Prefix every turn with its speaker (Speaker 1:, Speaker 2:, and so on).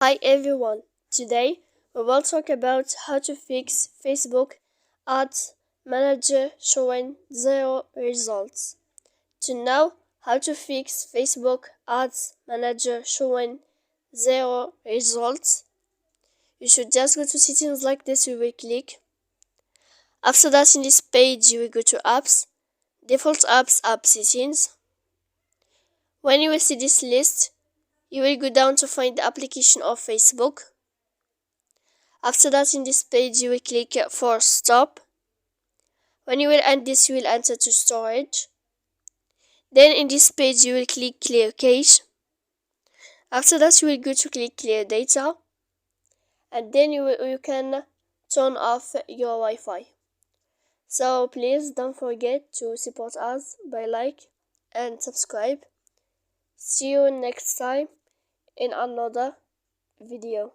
Speaker 1: Hi everyone, today we will talk about how to fix Facebook Ads Manager showing zero results. To know how to fix Facebook Ads Manager showing zero results, you should just go to settings like this. You will click. After that, in this page, you will go to apps, default apps, app settings. When you will see this list, you will go down to find the application of Facebook. After that, in this page, you will click for stop. When you will end this, you will enter to storage. Then in this page, you will click clear cache. After that, you will go to click clear data. And then you can turn off your Wi-Fi. So please don't forget to support us by like and subscribe. See you next time in another video.